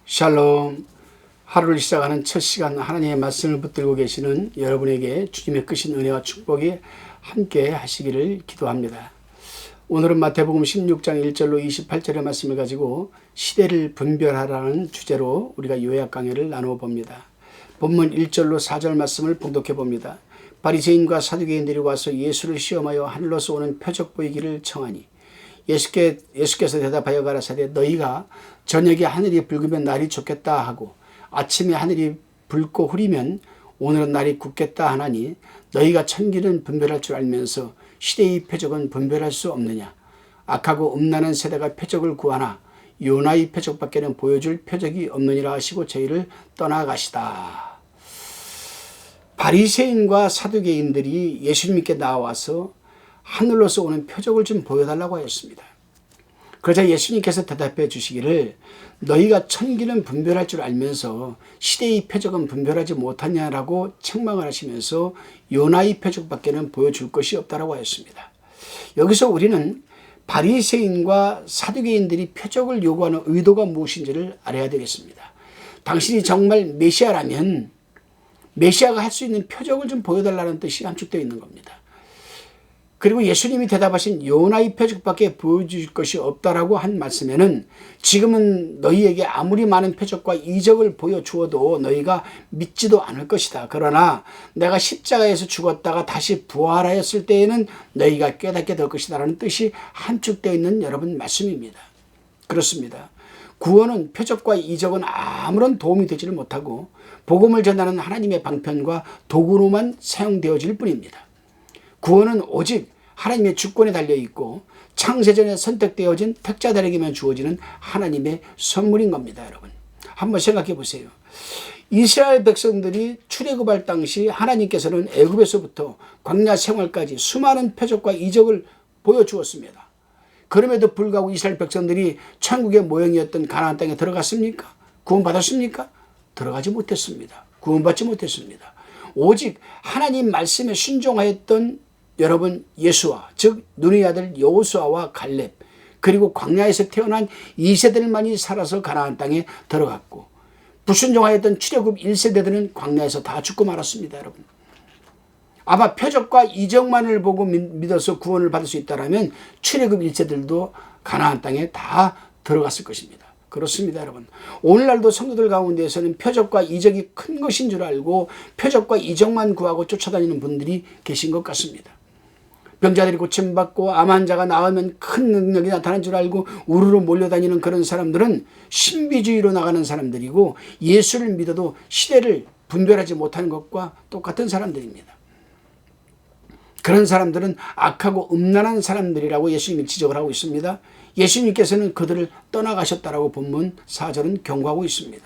샬롬. 하루를 시작하는 첫 시간 하나님의 말씀을 붙들고 계시는 여러분에게 주님의 크신 은혜와 축복이 함께 하시기를 기도합니다. 오늘은 마태복음 16장 1절로 28절의 말씀을 가지고 시대를 분별하라는 주제로 우리가 요약 강해를 나누어 봅니다. 본문 1절로 4절 말씀을 봉독해 봅니다. 바리새인과 사두개인들이 와서 예수를 시험하여 하늘로서 오는 표적 보이기를 청하니 예수께서 대답하여 가라사대 너희가 저녁에 하늘이 붉으면 날이 좋겠다 하고 아침에 하늘이 붉고 흐리면 오늘은 날이 굳겠다 하나니 너희가 천기는 분별할 줄 알면서 시대의 표적은 분별할 수 없느냐. 악하고 음란한 세대가 표적을 구하나 요나의 표적밖에는 보여줄 표적이 없느니라 하시고 저희를 떠나가시다. 바리새인과 사두개인들이 예수님께 나와서 하늘로서 오는 표적을 좀 보여달라고 하였습니다. 그러자 예수님께서 대답해 주시기를 너희가 천기는 분별할 줄 알면서 시대의 표적은 분별하지 못하냐라고 책망을 하시면서 요나의 표적밖에는 보여줄 것이 없다라고 하였습니다. 여기서 우리는 바리새인과 사두개인들이 표적을 요구하는 의도가 무엇인지를 알아야 되겠습니다. 당신이 정말 메시아라면 메시아가 할 수 있는 표적을 좀 보여달라는 뜻이 함축되어 있는 겁니다. 그리고 예수님이 대답하신 요나의 표적밖에 보여줄 것이 없다라고 한 말씀에는 지금은 너희에게 아무리 많은 표적과 이적을 보여주어도 너희가 믿지도 않을 것이다. 그러나 내가 십자가에서 죽었다가 다시 부활하였을 때에는 너희가 깨닫게 될 것이다 라는 뜻이 함축되어 있는 여러분 말씀입니다. 그렇습니다. 구원은 표적과 이적은 아무런 도움이 되지를 못하고 복음을 전하는 하나님의 방편과 도구로만 사용되어질 뿐입니다. 구원은 오직 하나님의 주권에 달려있고 창세전에 선택되어진 택자들에게만 주어지는 하나님의 선물인 겁니다. 여러분 한번 생각해 보세요. 이스라엘 백성들이 출애굽할 당시 하나님께서는 애굽에서부터 광야 생활까지 수많은 표적과 이적을 보여주었습니다. 그럼에도 불구하고 이스라엘 백성들이 천국의 모형이었던 가나안 땅에 들어갔습니까? 구원받았습니까? 들어가지 못했습니다. 구원받지 못했습니다. 오직 하나님 말씀에 순종하였던 여러분 예수와 즉 눈의 아들 여호수아와 갈렙 그리고 광야에서 태어난 2세들만이 살아서 가나안 땅에 들어갔고 불순종하였던 출애굽 1세대들은 광야에서 다 죽고 말았습니다. 여러분 아마 표적과 이적만을 보고 믿어서 구원을 받을 수 있다면 출애굽 1세들도 가나안 땅에 다 들어갔을 것입니다. 그렇습니다. 여러분 오늘날도 성도들 가운데에서는 표적과 이적이 큰 것인 줄 알고 표적과 이적만 구하고 쫓아다니는 분들이 계신 것 같습니다. 병자들이 고침받고 암 환자가 나오면 큰 능력이 나타난 줄 알고 우르르 몰려다니는 그런 사람들은 신비주의로 나가는 사람들이고 예수를 믿어도 시대를 분별하지 못하는 것과 똑같은 사람들입니다. 그런 사람들은 악하고 음란한 사람들이라고 예수님이 지적을 하고 있습니다. 예수님께서는 그들을 떠나가셨다라고 본문 4절은 경고하고 있습니다.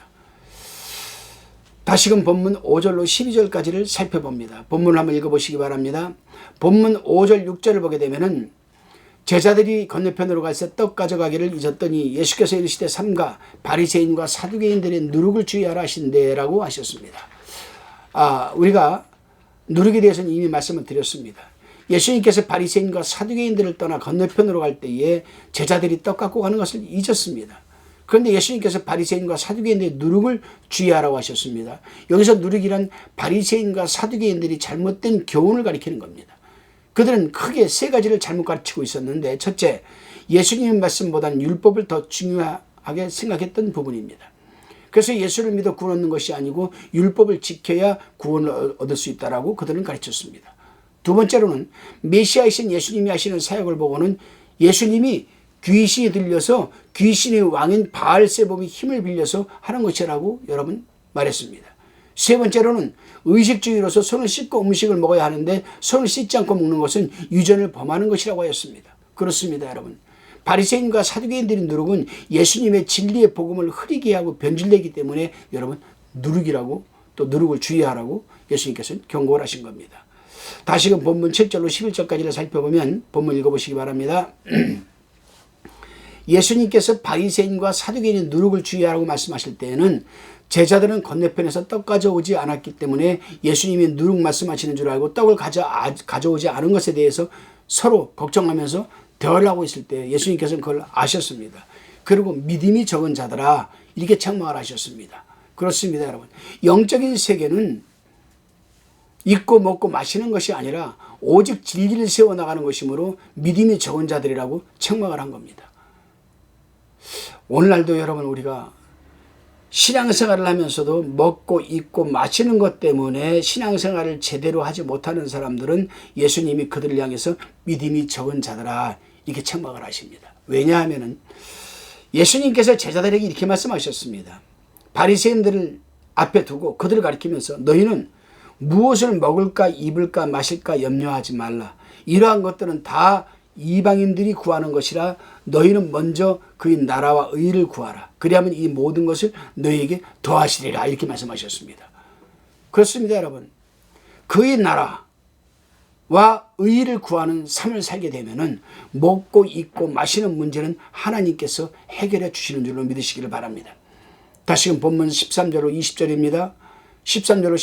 다시금 본문 5절로 12절까지를 살펴봅니다. 본문을 한번 읽어보시기 바랍니다. 본문 5절 6절을 보게 되면은 제자들이 건너편으로 갈새 떡 가져가기를 잊었더니 예수께서 이르시되 삼가 바리새인과 사두개인들의 누룩을 주의하라 하신대라고 하셨습니다. 우리가 누룩에 대해서는 이미 말씀을 드렸습니다. 예수님께서 바리새인과 사두개인들을 떠나 건너편으로 갈 때에 제자들이 떡 갖고 가는 것을 잊었습니다. 그런데 예수님께서 바리새인과 사두개인들의 누룩을 주의하라고 하셨습니다. 여기서 누룩이란 바리새인과 사두개인들이 잘못된 교훈을 가리키는 겁니다. 그들은 크게 세 가지를 잘못 가르치고 있었는데 첫째, 예수님의 말씀보다는 율법을 더 중요하게 생각했던 부분입니다. 그래서 예수를 믿어 구원 얻는 것이 아니고 율법을 지켜야 구원을 얻을 수 있다라고 그들은 가르쳤습니다. 두 번째로는 메시아이신 예수님이 하시는 사역을 보고는 예수님이 귀신이 들려서 귀신의 왕인 바알세봄이 힘을 빌려서 하는 것이라고 여러분 말했습니다. 세 번째로는 의식주의로서 손을 씻고 음식을 먹어야 하는데 손을 씻지 않고 먹는 것은 유전을 범하는 것이라고 하였습니다. 그렇습니다. 여러분 바리새인과 사두개인들의 누룩은 예수님의 진리의 복음을 흐리게 하고 변질되기 때문에 여러분 누룩이라고 또 누룩을 주의하라고 예수님께서는 경고를 하신 겁니다. 다시금 본문 7절로 11절까지를 살펴보면 본문 읽어보시기 바랍니다. 예수님께서 바리새인과 사두개인의 누룩을 주의하라고 말씀하실 때에는 제자들은 건너편에서 떡 가져오지 않았기 때문에 예수님이 누룩 말씀하시는 줄 알고 떡을 가져오지 않은 것에 대해서 서로 걱정하면서 대화를 하고 있을 때 예수님께서는 그걸 아셨습니다. 그리고 믿음이 적은 자들아 이렇게 책망을 하셨습니다. 그렇습니다, 여러분. 영적인 세계는 입고 먹고 마시는 것이 아니라 오직 진리를 세워나가는 것이므로 믿음이 적은 자들이라고 책망을 한 겁니다. 오늘날도 여러분 우리가 신앙생활을 하면서도 먹고 입고 마시는 것 때문에 신앙생활을 제대로 하지 못하는 사람들은 예수님이 그들을 향해서 믿음이 적은 자들아 이렇게 책망을 하십니다. 왜냐하면 예수님께서 제자들에게 이렇게 말씀하셨습니다. 바리새인들을 앞에 두고 그들을 가리키면서 너희는 무엇을 먹을까 입을까 마실까 염려하지 말라. 이러한 것들은 다 이방인들이 구하는 것이라 너희는 먼저 그의 나라와 의를 구하라. 그리하면 이 모든 것을 너희에게 더하시리라. 이렇게 말씀하셨습니다. 그렇습니다, 여러분. 그의 나라와 의를 구하는 삶을 살게 되면은 먹고 입고 마시는 문제는 하나님께서 해결해 주시는 줄로 믿으시기를 바랍니다. 다시금 본문 13절로 20절입니다. 13절로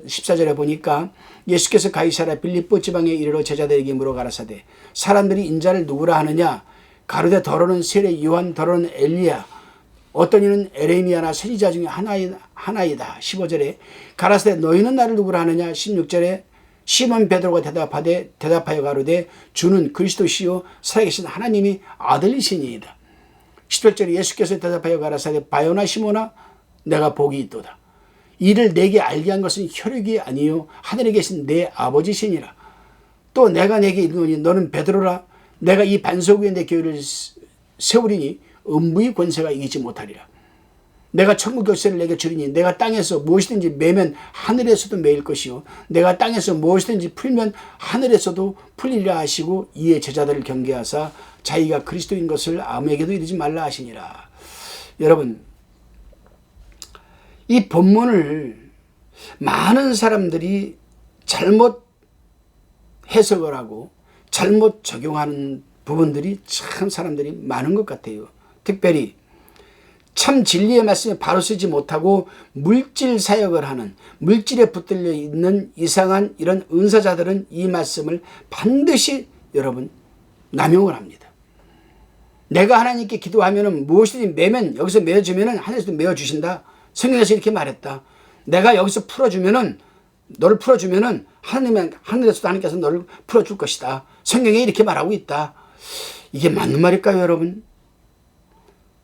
14절에 보니까 예수께서 가이사랴 빌립보 지방에 이르러 제자들에게 물어 가라사대 사람들이 인자를 누구라 하느냐 가로되 더러는 세례 요한 더러는 엘리야 어떤 이는 에레미야나 선지자 중에 하나이다. 15절에 가라사대 너희는 나를 누구라 하느냐 16절에 시몬 베드로가 대답하여 가로되 주는 그리스도시요 살아계신 하나님이 아들이시니이다. 17절에 예수께서 대답하여 가라사대 바요나 시몬아 내가 복이 있도다. 이를 내게 알게 한 것은 혈육이 아니요 하늘에 계신 내 아버지시니라. 또 내가 내게 이르노니 너는 베드로라. 내가 이 반석 위에 내 교회를 세우리니 음부의 권세가 이기지 못하리라. 내가 천국 열쇠를 내게 주리니 내가 땅에서 무엇이든지 매면 하늘에서도 매일 것이요 내가 땅에서 무엇이든지 풀면 하늘에서도 풀리라 하시고 이에 제자들을 경계하사 자기가 그리스도인 것을 아무에게도 이르지 말라 하시니라. 여러분 이 본문을 많은 사람들이 잘못 해석을 하고 잘못 적용하는 부분들이 참 사람들이 많은 것 같아요. 특별히 참 진리의 말씀에 바로 쓰지 못하고 물질 사역을 하는 물질에 붙들려 있는 이상한 이런 은사자들은 이 말씀을 반드시 여러분 남용을 합니다. 내가 하나님께 기도하면 무엇이든지 매면 여기서 매어주면 하늘에서도 매어주신다. 성경에서 이렇게 말했다. 내가 여기서 풀어주면은 너를 풀어주면은 하늘에서도 하나님께서 너를 풀어줄 것이다. 성경에 이렇게 말하고 있다. 이게 맞는 말일까요, 여러분?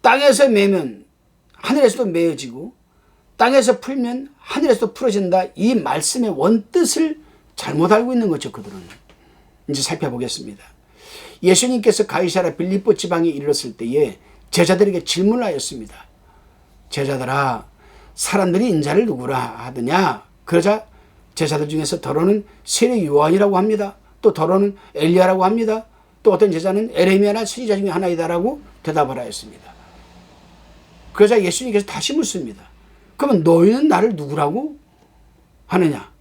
땅에서 매면 하늘에서도 매어지고 땅에서 풀면 하늘에서도 풀어진다. 이 말씀의 원뜻을 잘못 알고 있는 거죠, 그들은. 이제 살펴보겠습니다. 예수님께서 가이사랴 빌립보 지방에 이르렀을 때에 제자들에게 질문을 하였습니다. 제자들아 사람들이 인자를 누구라 하더냐. 그러자 제자들 중에서 더러는 세례 요한이라고 합니다. 또 더러는 엘리야라고 합니다. 또 어떤 제자는 에레미야나 선지자 중에 하나이다라고 대답을 하였습니다. 그러자 예수님께서 다시 묻습니다. 그러면 너희는 나를 누구라고 하느냐.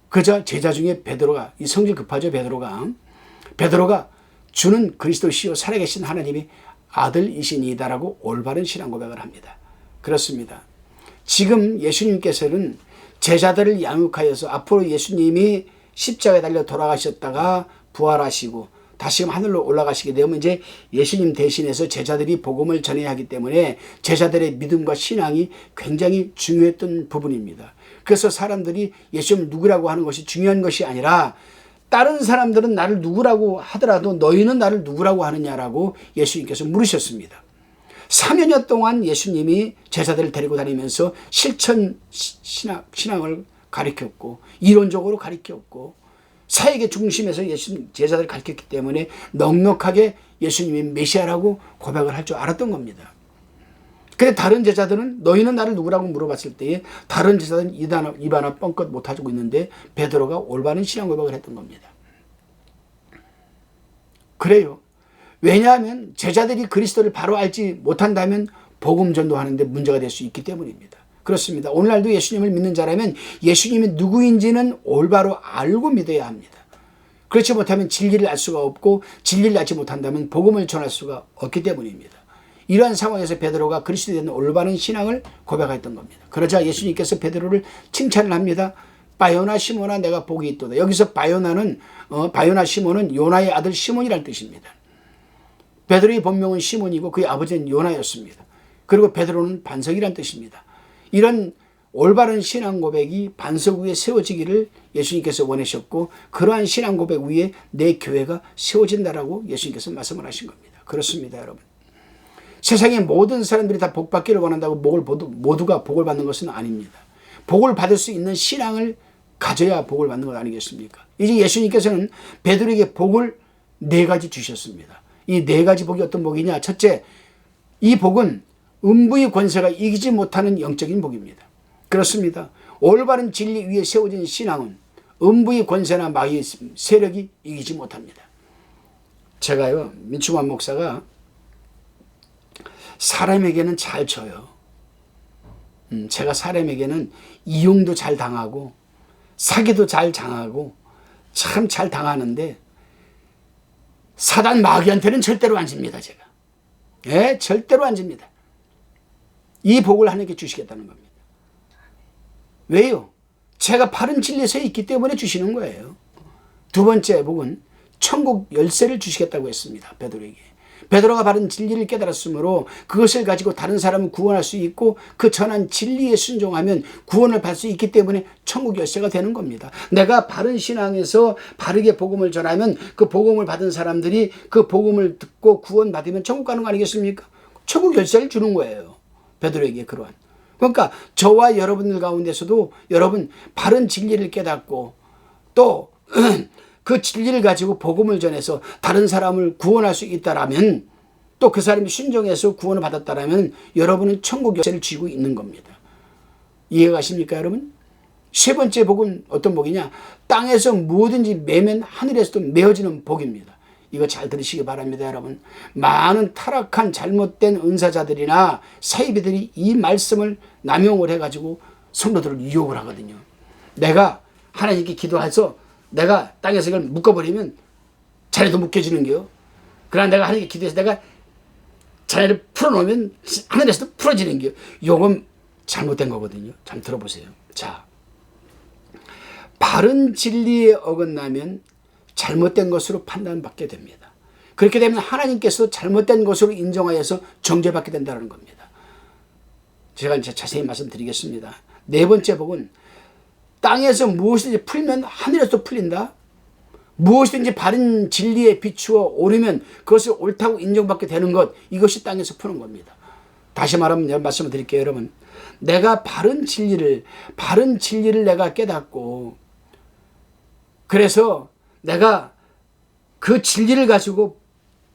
그러자 제자 중에 베드로가 이 성질 급하죠. 베드로가 주는 그리스도시요 살아계신 하나님의 아들이시니이다라고 올바른 신앙 고백을 합니다. 그렇습니다. 지금 예수님께서는 제자들을 양육하여서 앞으로 예수님이 십자가에 달려 돌아가셨다가 부활하시고 다시금 하늘로 올라가시게 되면 이제 예수님 대신해서 제자들이 복음을 전해야 하기 때문에 제자들의 믿음과 신앙이 굉장히 중요했던 부분입니다. 그래서 사람들이 예수님을 누구라고 하는 것이 중요한 것이 아니라 다른 사람들은 나를 누구라고 하더라도 너희는 나를 누구라고 하느냐라고 예수님께서 물으셨습니다. 3여년 동안 예수님이 제자들을 데리고 다니면서 실천 신앙을 가르쳤고 이론적으로 가르쳤고 사역의 중심에서 예수님 제자들을 가르쳤기 때문에 넉넉하게 예수님이 메시아라고 고백을 할 줄 알았던 겁니다. 그런데 다른 제자들은 너희는 나를 누구라고 물어봤을 때에 다른 제자들은 입 하나 뻥끗 못하고 있는데 베드로가 올바른 신앙 고백을 했던 겁니다. 그래요. 왜냐하면 제자들이 그리스도를 바로 알지 못한다면 복음 전도하는데 문제가 될 수 있기 때문입니다. 그렇습니다. 오늘날도 예수님을 믿는 자라면 예수님이 누구인지는 올바로 알고 믿어야 합니다. 그렇지 못하면 진리를 알 수가 없고 진리를 알지 못한다면 복음을 전할 수가 없기 때문입니다. 이러한 상황에서 베드로가 그리스도에 대한 올바른 신앙을 고백했던 겁니다. 그러자 예수님께서 베드로를 칭찬을 합니다. 바요나 시몬아 내가 복이 있도다. 여기서 바요나 시몬은 요나의 아들 시몬이라는 뜻입니다. 베드로의 본명은 시몬이고 그의 아버지는 요나였습니다. 그리고 베드로는 반석이란 뜻입니다. 이런 올바른 신앙 고백이 반석 위에 세워지기를 예수님께서 원하셨고 그러한 신앙 고백 위에 내 교회가 세워진다라고 예수님께서 말씀을 하신 겁니다. 그렇습니다, 여러분. 세상의 모든 사람들이 다 복 받기를 원한다고 모두가 복을 받는 것은 아닙니다. 복을 받을 수 있는 신앙을 가져야 복을 받는 것 아니겠습니까? 이제 예수님께서는 베드로에게 복을 4가지 주셨습니다. 이 4가지 복이 어떤 복이냐? 첫째, 이 복은 음부의 권세가 이기지 못하는 영적인 복입니다. 그렇습니다. 올바른 진리 위에 세워진 신앙은 음부의 권세나 마귀의 세력이 이기지 못합니다. 제가요, 민충환 목사가 사람에게는 잘 져요. 제가 사람에게는 이용도 잘 당하고 사기도 잘 당하고 참 잘 당하는데 사단 마귀한테는 절대로 안 집니다. 제가. 예, 절대로 안 집니다. 이 복을 하나님께 주시겠다는 겁니다. 왜요? 제가 바른 진리에 서 있기 때문에 주시는 거예요. 두 번째 복은 천국 열쇠를 주시겠다고 했습니다. 베드로에게. 베드로가 바른 진리를 깨달았으므로 그것을 가지고 다른 사람을 구원할 수 있고 그 전한 진리에 순종하면 구원을 받을 수 있기 때문에 천국 열쇠가 되는 겁니다. 내가 바른 신앙에서 바르게 복음을 전하면 그 복음을 받은 사람들이 그 복음을 듣고 구원받으면 천국 가는 거 아니겠습니까? 천국 열쇠를 주는 거예요. 베드로에게 그러한. 그러니까 저와 여러분들 가운데서도 여러분 바른 진리를 깨닫고 또 그 진리를 가지고 복음을 전해서 다른 사람을 구원할 수 있다라면 또 그 사람이 순종해서 구원을 받았다라면 여러분은 천국 열쇠를 쥐고 있는 겁니다. 이해가 가십니까, 여러분? 세 번째 복은 어떤 복이냐? 땅에서 뭐든지 매면 하늘에서도 메어지는 복입니다. 이거 잘 들으시기 바랍니다, 여러분. 많은 타락한 잘못된 은사자들이나 사이비들이 이 말씀을 남용을 해가지고 성도들을 유혹을 하거든요. 내가 하나님께 기도해서 내가 땅에서 이걸 묶어버리면 자네도 묶여지는 거요. 그러나 내가 하나님께 기도해서 내가 자네를 풀어놓으면 하늘에서도 풀어지는 거요. 요건 잘못된 거거든요. 잘 들어보세요. 자, 바른 진리에 어긋나면 잘못된 것으로 판단받게 됩니다. 그렇게 되면 하나님께서 잘못된 것으로 인정하여서 정죄받게 된다는 겁니다. 제가 이제 자세히 말씀드리겠습니다. 네 번째 복은 땅에서 무엇이든지 풀면 하늘에서 풀린다. 무엇이든지 바른 진리에 비추어 오르면 그것을 옳다고 인정받게 되는 것, 이것이 땅에서 푸는 겁니다. 다시 말하면 말씀을 드릴게요, 여러분. 내가 바른 진리를 내가 깨닫고 그래서 내가 그 진리를 가지고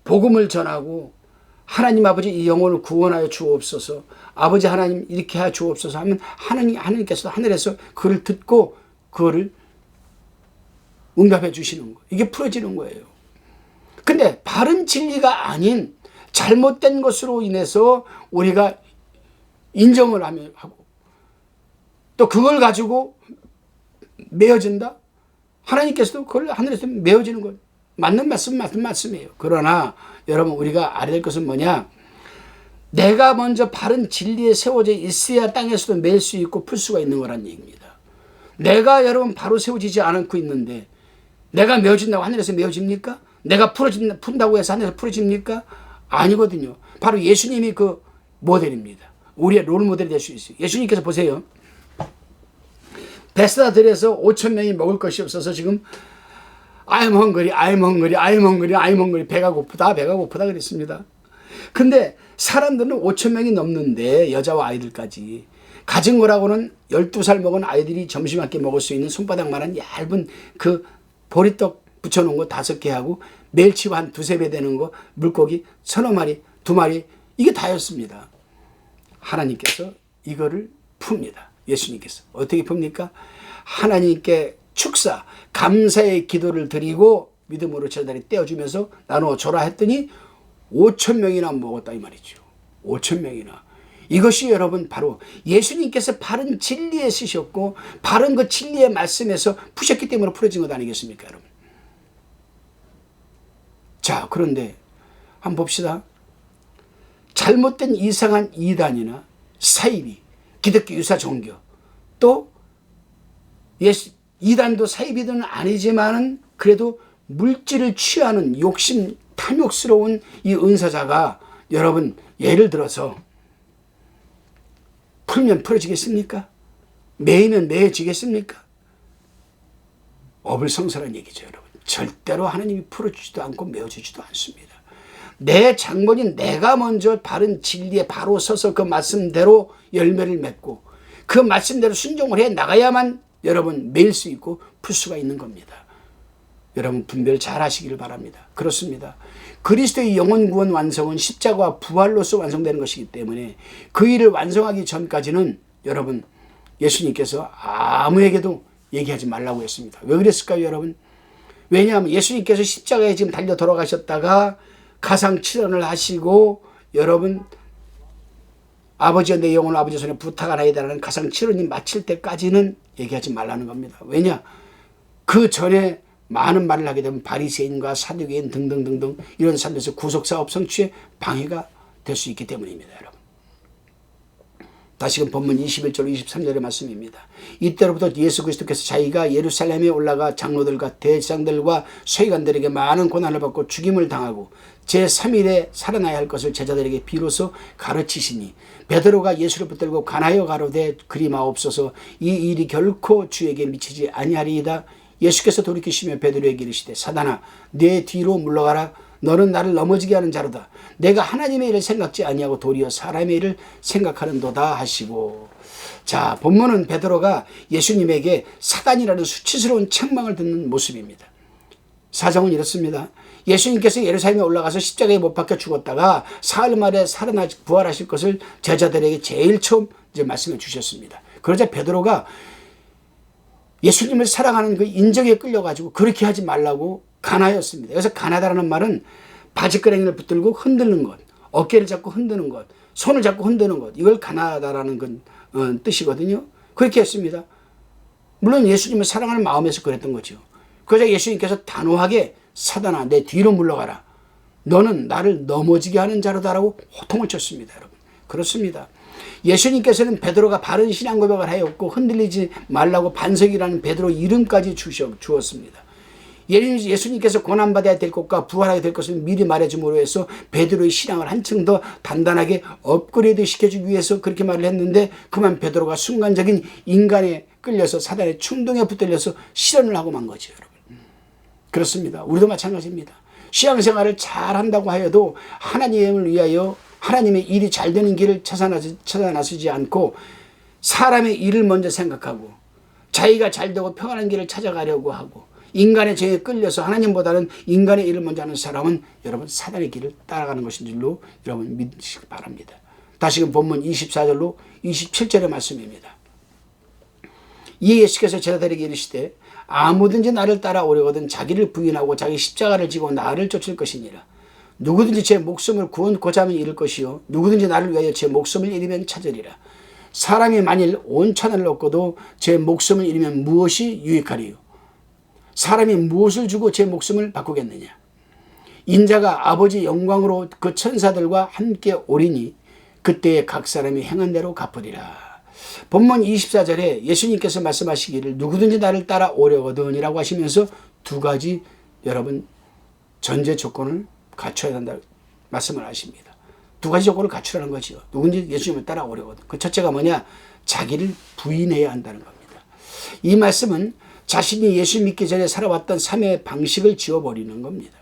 복음을 전하고 하나님 아버지 이 영혼을 구원하여 주옵소서, 아버지 하나님 이렇게 하여 주옵소서 하면 하나님께서 하늘에서 그를 듣고 그거를 응답해 주시는 거. 이게 풀어지는 거예요. 근데 바른 진리가 아닌 잘못된 것으로 인해서 우리가 인정을 하고 또 그걸 가지고 메어진다? 하나님께서도 그걸 하늘에서 메어지는 거. 맞는 말씀이에요. 그러나 여러분 우리가 알아야 될 것은 뭐냐? 내가 먼저 바른 진리에 세워져 있어야 땅에서도 맬 수 있고 풀 수가 있는 거란 얘기입니다. 내가 여러분 바로 세워지지 않고 있는데 내가 메어진다고 하늘에서 메어집니까? 내가 푼다고 해서 하늘에서 풀어집니까? 아니거든요. 바로 예수님이 그 모델입니다. 우리의 롤 모델이 될 수 있어요. 예수님께서 보세요. 베스다 들에서 5천 명이 먹을 것이 없어서 지금 I'm hungry 배가 고프다 그랬습니다. 근데 사람들은 5천 명이 넘는데 여자와 아이들까지 가진 거라고는 12살 먹은 아이들이 점심 한 끼 먹을 수 있는 손바닥만한 얇은 그 보리떡 붙여놓은 거 5개 하고 멸치와 한 2-3배 되는 거 물고기 1,000마리 2마리 이게 다였습니다. 하나님께서 이거를 풉니다. 예수님께서 어떻게 풉니까? 하나님께 축사 감사의 기도를 드리고 믿음으로 제자리 떼어주면서 나누어 줘라 했더니 5천 명이나 먹었다 이 말이죠. 5천 명이나. 이것이 여러분 바로 예수님께서 바른 진리에 쓰셨고 바른 그 진리의 말씀에서 푸셨기 때문에 풀어진 것 아니겠습니까, 여러분? 자, 그런데 한번 봅시다. 잘못된 이상한 이단이나 사이비, 기독교 유사 종교, 또 이단도 사이비들은 아니지만은 그래도 물질을 취하는 욕심 탐욕스러운 이 은사자가 여러분 예를 들어서 풀면 풀어지겠습니까? 매이면 매여지겠습니까? 어불성설한 얘기죠, 여러분. 절대로 하나님이 풀어주지도 않고 메워주지도 않습니다. 내 장본인 내가 먼저 바른 진리에 바로 서서 그 말씀대로 열매를 맺고 그 말씀대로 순종을 해 나가야만 여러분 매일 수 있고 풀 수가 있는 겁니다. 여러분 분별 잘 하시기를 바랍니다. 그렇습니다. 그리스도의 영혼 구원 완성은 십자가와 부활로서 완성되는 것이기 때문에 그 일을 완성하기 전까지는 여러분 예수님께서 아무에게도 얘기하지 말라고 했습니다. 왜 그랬을까요, 여러분? 왜냐하면 예수님께서 십자가에 지금 달려 돌아가셨다가 가상칠언을 하시고 여러분 아버지여 내 영혼을 아버지 손에 부탁하나이다라는 가상칠언이 마칠 때까지는 얘기하지 말라는 겁니다. 왜냐? 그 전에 많은 말을 하게 되면 바리새인과 사두개인 등등등등 이런 사람들에서 구속사업 성취에 방해가 될 수 있기 때문입니다, 여러분. 다시금 본문 21절 23절의 말씀입니다. 이때로부터 예수 그리스도께서 자기가 예루살렘에 올라가 장로들과 대제사장들과 서기관들에게 많은 고난을 받고 죽임을 당하고 제3일에 살아나야 할 것을 제자들에게 비로소 가르치시니 베드로가 예수를 붙들고 간하여 가로되 그리 마옵소서 이 일이 결코 주에게 미치지 아니하리이다. 예수께서 돌이키시며 베드로에게 이르시되 사단아 내 뒤로 물러가라. 너는 나를 넘어지게 하는 자로다. 내가 하나님의 일을 생각지 아니하고 도리어 사람의 일을 생각하는도다 하시고. 자, 본문은 베드로가 예수님에게 사단이라는 수치스러운 책망을 듣는 모습입니다. 사정은 이렇습니다. 예수님께서 예루살렘에 올라가서 십자가에 못 박혀 죽었다가 사흘 만에 살아나 부활하실 것을 제자들에게 제일 처음 이제 말씀해 주셨습니다. 그러자 베드로가 예수님을 사랑하는 그 인정에 끌려가지고 그렇게 하지 말라고 가나였습니다. 여기서 가나다라는 말은 바지끄레기를 붙들고 흔드는 것, 어깨를 잡고 흔드는 것, 손을 잡고 흔드는 것, 이걸 가나다라는 건 뜻이거든요. 그렇게 했습니다. 물론 예수님을 사랑하는 마음에서 그랬던 거죠. 그러자 예수님께서 단호하게 사단아 내 뒤로 물러가라. 너는 나를 넘어지게 하는 자로다라고 호통을 쳤습니다, 여러분. 그렇습니다. 예수님께서는 베드로가 바른 신앙 고백을 하였고 흔들리지 말라고 반석이라는 베드로 이름까지 주었습니다. 예수님께서 고난받아야 될 것과 부활하게 될 것을 미리 말해줌으로 해서 베드로의 신앙을 한층 더 단단하게 업그레이드 시켜주기 위해서 그렇게 말을 했는데 그만 베드로가 순간적인 인간에 끌려서 사단의 충동에 붙들려서 실현을 하고 만 거죠, 여러분. 그렇습니다. 우리도 마찬가지입니다. 신앙생활을 잘한다고 하여도 하나님을 위하여 하나님의 일이 잘 되는 길을 찾아 나서지 않고 사람의 일을 먼저 생각하고 자기가 잘 되고 평안한 길을 찾아가려고 하고 인간의 죄에 끌려서 하나님보다는 인간의 일을 먼저 하는 사람은 여러분 사단의 길을 따라가는 것인 줄로 여러분 믿으시기 바랍니다. 다시금 본문 24절로 27절의 말씀입니다. 이에 예수께서 제자들에게 이르시되 아무든지 나를 따라오려거든 자기를 부인하고 자기 십자가를 지고 나를 쫓을 것이니라. 누구든지 제 목숨을 구원고자 하면 잃을 것이요 누구든지 나를 위하여 제 목숨을 잃으면 찾으리라. 사람이 만일 온 천하를 얻고도 제 목숨을 잃으면 무엇이 유익하리요? 사람이 무엇을 주고 제 목숨을 바꾸겠느냐? 인자가 아버지 영광으로 그 천사들과 함께 오리니 그때에 각 사람이 행한 대로 갚으리라. 본문 24절에 예수님께서 말씀하시기를 누구든지 나를 따라오려거든이라고 하시면서 두 가지 여러분 전제 조건을 갖춰야 한다 말씀을 하십니다. 두 가지 조건을 갖추라는 거죠. 누군지 예수님을 따라오려거든. 그 첫째가 뭐냐? 자기를 부인해야 한다는 겁니다. 이 말씀은 자신이 예수 믿기 전에 살아왔던 삶의 방식을 지워버리는 겁니다.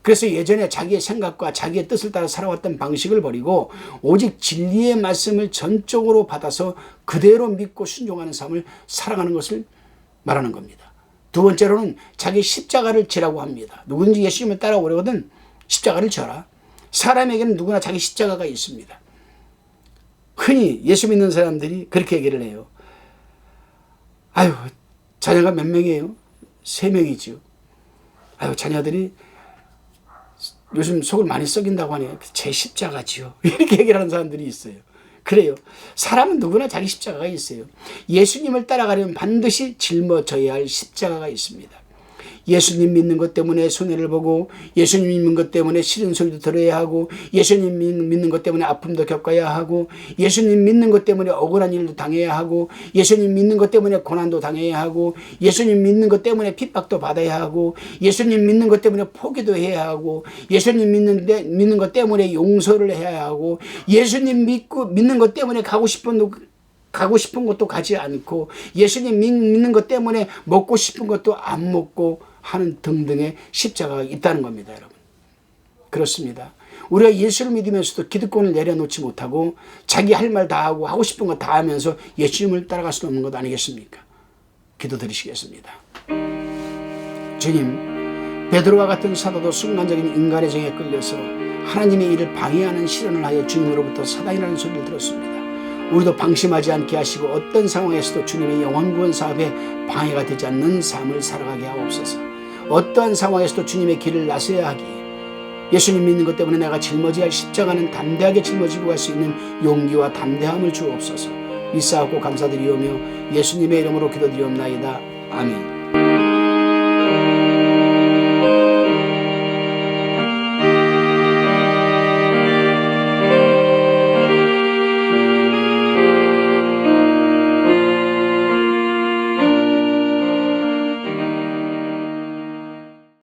그래서 예전에 자기의 생각과 자기의 뜻을 따라 살아왔던 방식을 버리고 오직 진리의 말씀을 전적으로 받아서 그대로 믿고 순종하는 삶을 살아가는 것을 말하는 겁니다. 두 번째로는 자기 십자가를 지라고 합니다. 누구든지 예수님을 따라오려거든 십자가를 져라. 사람에게는 누구나 자기 십자가가 있습니다. 흔히 예수 믿는 사람들이 그렇게 얘기를 해요. 아유, 자녀가 몇 명이에요? 3명이죠. 아유, 자녀들이 요즘 속을 많이 썩인다고 하네요. 제 십자가지요. 이렇게 얘기를 하는 사람들이 있어요. 그래요. 사람은 누구나 자기 십자가가 있어요. 예수님을 따라가려면 반드시 짊어져야 할 십자가가 있습니다. 예수님 믿는 것 때문에 손해를 보고, 예수님 믿는 것 때문에 싫은 소리도 들어야 하고, 예수님 믿는 것 때문에 아픔도 겪어야 하고, 예수님 믿는 것 때문에 억울한 일도 당해야 하고, 예수님 믿는 것 때문에 고난도 당해야 하고, 예수님 믿는 것 때문에 핍박도 받아야 하고, 예수님 믿는 것 때문에 포기도 해야 하고, 예수님 믿는 것 때문에 용서를 해야 하고, 예수님 믿는 것 때문에 가고 싶은 것도 가지 않고, 예수님 믿는 것 때문에 먹고 싶은 것도 안 먹고 하는 등등의 십자가가 있다는 겁니다, 여러분. 그렇습니다. 우리가 예수를 믿으면서도 기득권을 내려놓지 못하고 자기 할 말 다 하고 하고 싶은 거 다 하면서 예수님을 따라갈 수 없는 것 아니겠습니까? 기도드리시겠습니다. 주님, 베드로와 같은 사도도 순간적인 인간의 정에 끌려서 하나님의 일을 방해하는 시련을 하여 주님으로부터 사단이라는 소리를 들었습니다. 우리도 방심하지 않게 하시고 어떤 상황에서도 주님의 영혼 구원 사업에 방해가 되지 않는 삶을 살아가게 하옵소서. 어떠한 상황에서도 주님의 길을 나서야 하기에 예수님 믿는 것 때문에 내가 짊어져야 할 십자가는 담대하게 짊어지고 갈 수 있는 용기와 담대함을 주옵소서. 믿사옵고 감사드리오며 예수님의 이름으로 기도드리옵나이다. 아멘.